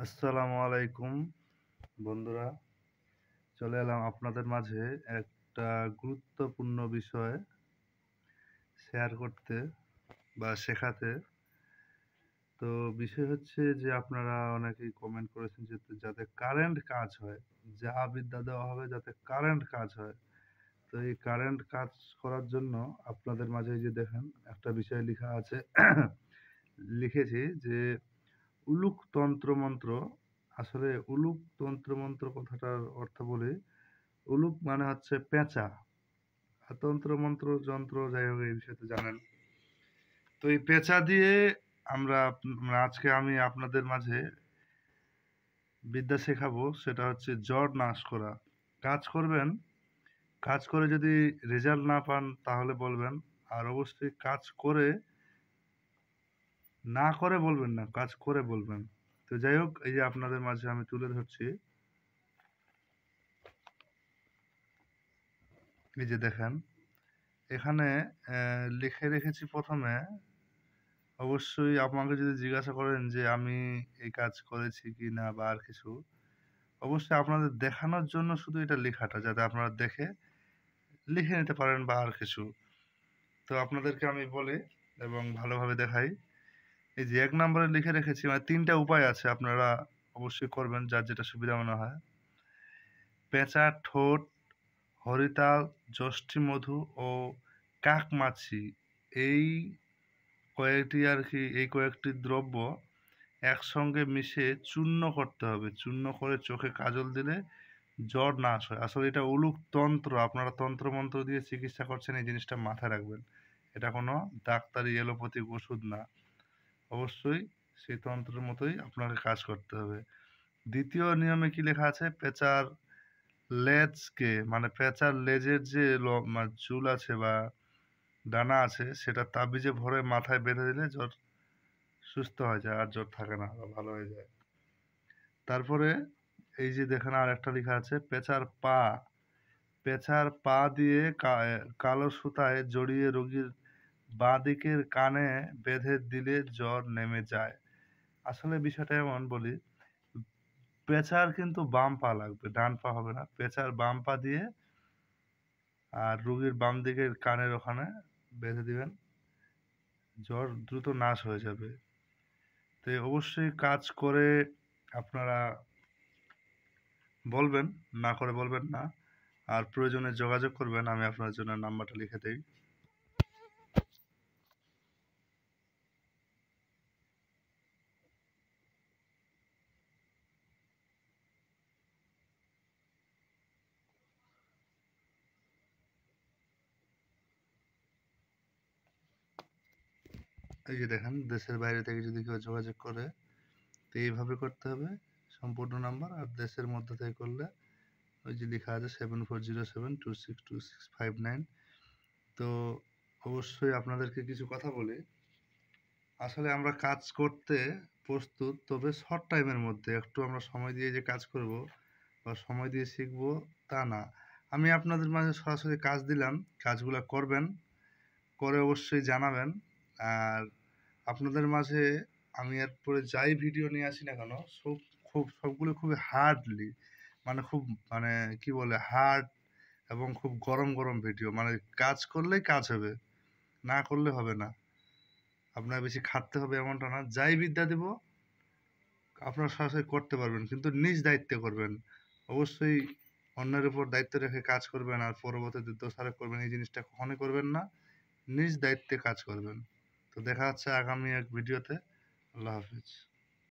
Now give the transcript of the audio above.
আসসালামু আলাইকুম বন্ধুরা, চলে এলাম আপনাদের মাঝে একটা গুরুত্বপূর্ণ বিষয় শেয়ার করতে বা শেখাতে। তো বিষয় হচ্ছে যে আপনারা অনেকেই কমেন্ট করেছেন যে যাতে কারেন্ট কাজ হয়, যা বিদ্যা দেওয়া হবে যাতে কারেন্ট কাজ হয়। তো এই কারেন্ট কাজ করার জন্য আপনাদের মাঝে এই যে দেখেন একটা বিষয় লিখা আছে লিখেছি যে উলুক তন্ত্রমন্ত্র। আসলে উলুক তন্ত্রমন্ত্র কথাটার অর্থ বলি, উলুক মানে হচ্ছে পেঁচা। আর তন্ত্রমন্ত্র যন্ত্র যাই হোক এই বিষয়ে তো জানেন। তো এই পেঁচা দিয়ে আজকে আমি আপনাদের মাঝে বিদ্যা শেখাবো, সেটা হচ্ছে জ্বর নাশ করা। কাজ করবেন, কাজ করে যদি রেজাল্ট না পান তাহলে বলবেন। আর অবশ্যই কাজ করে না করে বলবেন না, কাজ করে বলবেন। তো যাই হোক, এই যে আপনাদের মাঝে আমি তুলে ধরছি। এই যে দেখেন এখানে লিখে রেখেছি প্রথমে। অবশ্যই আমাকে যদি জিজ্ঞাসা করেন যে আমি এই কাজ করেছি কি না বা আর কিছু, অবশ্যই আপনাদের দেখানোর জন্য শুধু এটা লেখাটা, যাতে আপনারা দেখে লিখে নিতে পারেন বা আর কিছু। তো আপনাদেরকে আমি বলি এবং ভালোভাবে দেখাই। এই যে ১ নম্বরে লিখে রেখেছি, মানে ৩ টা উপায় আছে, আপনারা অবশ্যই করবেন যার যেটা সুবিধা মনে হয়। পেঁচার ঠোঁট, হরিতাল, যষ্ঠিমধু ও কাকমাছি, এই এই কয়েকটি দ্রব্য একসঙ্গে মিশিয়ে চূর্ণ করতে হবে। চূর্ণ করে চোখে কাজল দিলে জ্বর নাশ হয়। আসলে এটা উলুক তন্ত্র। আপনারা তন্ত্রমন্ত্র দিয়ে চিকিৎসা করছেন, এই জিনিসটা মাথায় রাখবেন। এটা কোনো ডাক্তারি এলোপ্যাথিক ওষুধ না। অবশ্যই সেই তন্ত্রের মতোই আপনাকে কাজ করতে হবে। ২য় নিয়মে কি লেখা আছে? পেঁচার লেজকে, মানে পেঁচার লেজের যে চুল আছে বা ডানা আছে, সেটা তাবিজে ভরে মাথায় বেঁধে দিলে জ্বর সুস্থ হয়ে যায়, আর জ্বর থাকে না বা ভালো হয়ে যায়। তারপরে এই যে দেখেন আরেকটা লেখা আছে, পেঁচার পা। পেঁচার পা দিয়ে কালো সুতায় জড়িয়ে রোগীর বাঁ দিকের কানে বেঁধে দিলে জ্বর নেমে যায়। আসলে বিষয়টা এমন বলি, পেঁচার কিন্তু বাম পা লাগবে, ডান পা হবে না। পেঁচার বাম পা দিয়ে আর রোগীর বাম দিকের কানের ওখানে বেঁধে দিবেন, জ্বর দ্রুত নাশ হয়ে যাবে। তো অবশ্যই কাজ করে আপনারা বলবেন, না করে বলবেন না। আর প্রয়োজনে যোগাযোগ করবেন, আমি আপনার জন্য নাম্বারটা লিখে দেই। এই যে দেখেন, দেশের বাইরে থেকে যদি কেউ যোগাযোগ করে তো এইভাবে করতে হবে, সম্পূর্ণ নাম্বার। আর দেশের মধ্যে থেকে করলে ওই যে লেখা আছে 7407262659। তো অবশ্যই আপনাদেরকে কিছু কথা বলি। আসলে আমরা কাজ করতে প্রস্তুত, তবে শর্ট টাইমের মধ্যে। একটু আমরা সময় দিয়ে যে কাজ করব বা সময় দিয়ে শিখবো তা না। আমি আপনাদের মাঝে সরাসরি কাজ দিলাম, কাজগুলা করবেন, করে অবশ্যই জানাবেন। আর আপনাদের মাঝে আমি এরপরে যাই ভিডিও নিয়ে আসি না কেন, সবগুলো খুবই হার্ডলি, মানে খুব, মানে কি বলে, হার্ড এবং খুব গরম গরম ভিডিও। মানে কাজ করলেই কাজ হবে, না করলে হবে না। আপনার বেশি খাটতে হবে এমনটা না। যাই বিদ্যা দেব আপনারা সরাসরি করতে পারবেন, কিন্তু নিজ দায়িত্বে করবেন। অবশ্যই অন্যের উপর দায়িত্ব রেখে কাজ করবেন আর পরবর্তীতে দোষারোপ করবেন, এই জিনিসটা কখনোই করবেন না। নিজ দায়িত্বে কাজ করবেন। তো দেখা হচ্ছে আগামী এক ভিডিওতে। আল্লাহ হাফিজ।